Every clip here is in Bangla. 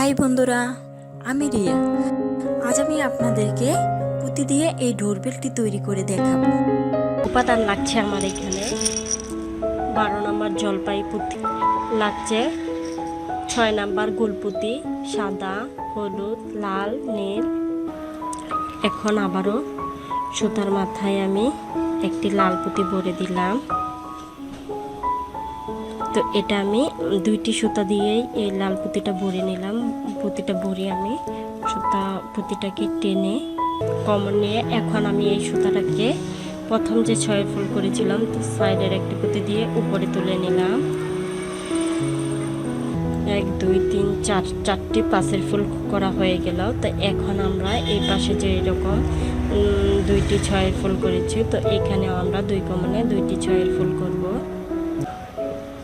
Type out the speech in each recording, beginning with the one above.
হাই বন্ধুরা, আমি রিয়া। আজ আমি আপনাদেরকে পুঁতি দিয়ে এই ডোরবেলটি তৈরি করে দেখাবো। উপাদান লাগছে আমার এখানে 12 নম্বর জলপাই পুঁতি লাগছে, 6 নম্বর গোলপুঁতি, সাদা, হলুদ, লাল, নীল। এখন আবারও সুতার মাথায় আমি একটি লাল পুঁতি ভরে দিলাম। তো এটা আমি 2টি সুতা দিয়েই এই লাল পুঁতিটা ভরে নিলাম। পুঁতিটা ভরে আমি পুঁতিটাকে টেনে কমন নিয়ে এখন আমি এই সুতাটাকে প্রথম যে 6 ফুল করেছিলাম তো সাইডের একটি পুঁতি দিয়ে উপরে তুলে নিলাম। 1 2 3 4 4টি পাশের ফুল করা হয়ে গেল। তো এখন আমরা এই পাশে যে এরকম 2টি 6 ফুল করেছি, তো এখানে আমরা 2 কমনে 2টি 6 ফুল করব।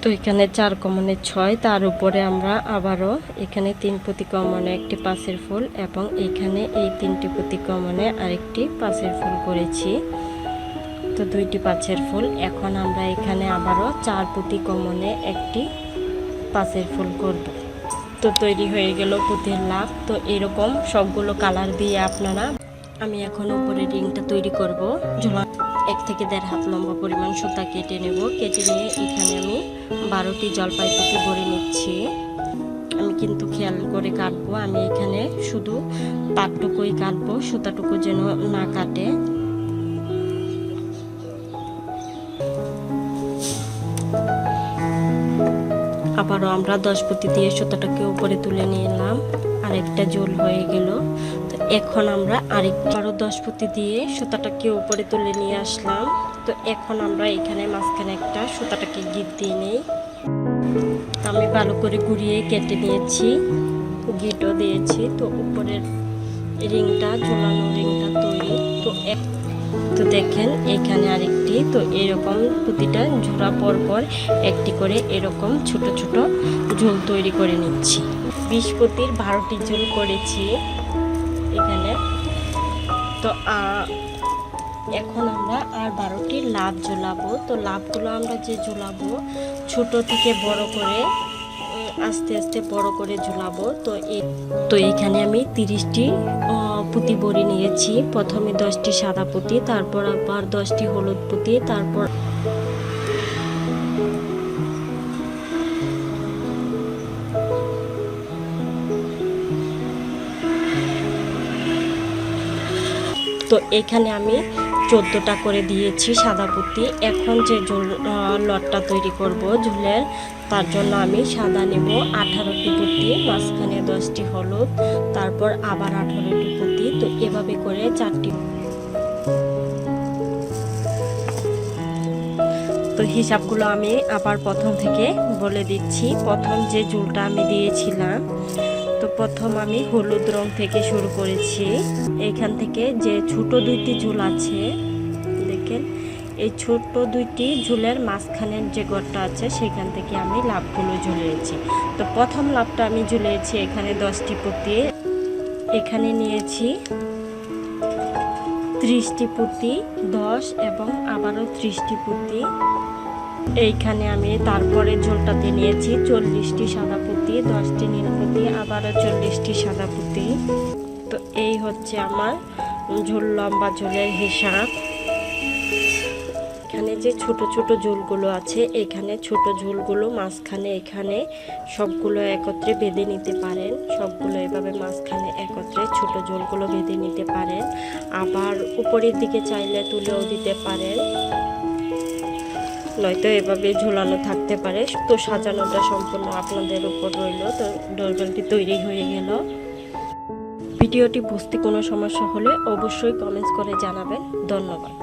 তো এখানে 4 কমনে 6, তার উপরে আমরা আবারও এখানে 3 প্রতি কমনে একটি পাশের ফুল এবং এখানে এই 3টি প্রতি কমনে আরেকটি পাশের ফুল করেছি। তো 2টি পাশের ফুল। এখন আমরা এখানে আবারও 4 প্রতি কমনে একটি পাশের ফুল করব। তো তৈরি হয়ে গেল পুঁতির লাভ। তো এরকম সবগুলো কালার দিয়ে আপনারা, আমি এখন উপরে রিংটা তৈরি করব। 1 থেকে 1.5 হাত লম্বা পরিমাণ সুতা কেটে নেব। কেটে নিয়ে এখানে আমি 12টি জলপাই পুঁতি ভরে নিচ্ছি। আমি কিন্তু খেয়াল করে কাটবো, আমি এখানে শুধু তারটুকুই কাটবো, সুতাটুকু যেন না কাটে। আবারও আমরা 10 পুঁতি দিয়ে সুতাটাকে উপরে তুলে নিলাম, আরেকটা জোল হয়ে গেল। তো এখন আমরা আরেকবারও 10 পুঁতি দিয়ে সুতাটাকে উপরে তুলে নিয়ে আসলাম। তো এখন আমরা এখানে মাঝখানে একটা সুতাটাকে গিট দিয়ে নেই। আমি ভালো করে ঘুরিয়ে কেটে নিয়েছি, গিটও দিয়েছি। তো উপরের রিংটা, ঝোলানো রিংটা তৈরি। তো দেখেন এখানে আরেকটি। তো এরকম প্রতিটা ঝোলা পর একটি করে এরকম ছোট ছোট ঝোল তৈরি করে নিচ্ছি। 20 পুঁতির 12টি ঝোল করেছি এখানে। তো এখন আমরা আর 12টি লাভ ঝোলাবো। তো লাভগুলো আমরা যে ঝোলাবো ছোট থেকে বড় করে আস্তে আস্তে বড় করে ঝোলাবো। তো এইখানে আমি 30টি পুঁতি ভরে নিয়েছি। প্রথমে 10টি সাদা পুঁতি, তারপর আবার 10টি হলুদ পুঁতি, তারপর তো এখানে আমি 14টা করে দিয়েছি সাদা পুঁতি। এখন যে লটটা তৈরি করব ঝুলের, তার জন্য আমি সাদা নেব 18টি পুঁতি, মাঝখানে 10টি হলুদ, তারপর আবার 18টি পুঁতি। তো এভাবে করে 4টি। তো হিসাবগুলো আমি আবার প্রথম থেকে বলে দিচ্ছি। প্রথম যে ঝুলটা আমি দিয়েছিলাম, তো প্রথম আমি হলুদ রং থেকে শুরু করেছি। এখান থেকে যে ছোট 2টি ঝুল আছে দেখেন, এই ছোট 2টি ঝুলের মাঝখানের যে ঘরটা আছে সেখান থেকে আমি লাভগুলো ঝুলিয়েছি। তো প্রথম লাভটা আমি ঝুলিয়েছি এখানে 10টি পুঁতি, এখানে নিয়েছি 30টি পুঁতি, 10 এবং আবারও 30টি পুঁতি। এইখানে আমি তারপরে ঝোলটাতে নিয়েছি 40টি সাদা পুঁতি, 10টি নীল পুঁতি, আবারও 40টি সাদা পুঁতি। তো এই হচ্ছে আমার ঝোল, লম্বা ঝোলের হিসাব। এখানে যে ছোট ছোট ঝোলগুলো আছে, এখানে ছোট ঝোলগুলো মাঝখানে এখানে সবগুলো একত্রে বেঁধে নিতে পারেন। সবগুলো এভাবে মাঝখানে একত্রে ছোট ঝোলগুলো বেঁধে নিতে পারেন। আবার উপরের দিকে চাইলে তুলেও দিতে পারেন, নয়তো এভাবে ঝোলানো থাকতে পারে। তো সাজানোটা সম্পূর্ণ আপনাদের উপর রইল। তো ডোরবেলটি তৈরি হয়ে গেল। ভিডিওটি বুঝতে কোনো সমস্যা হলে অবশ্যই কমেন্টস করে জানাবেন। ধন্যবাদ।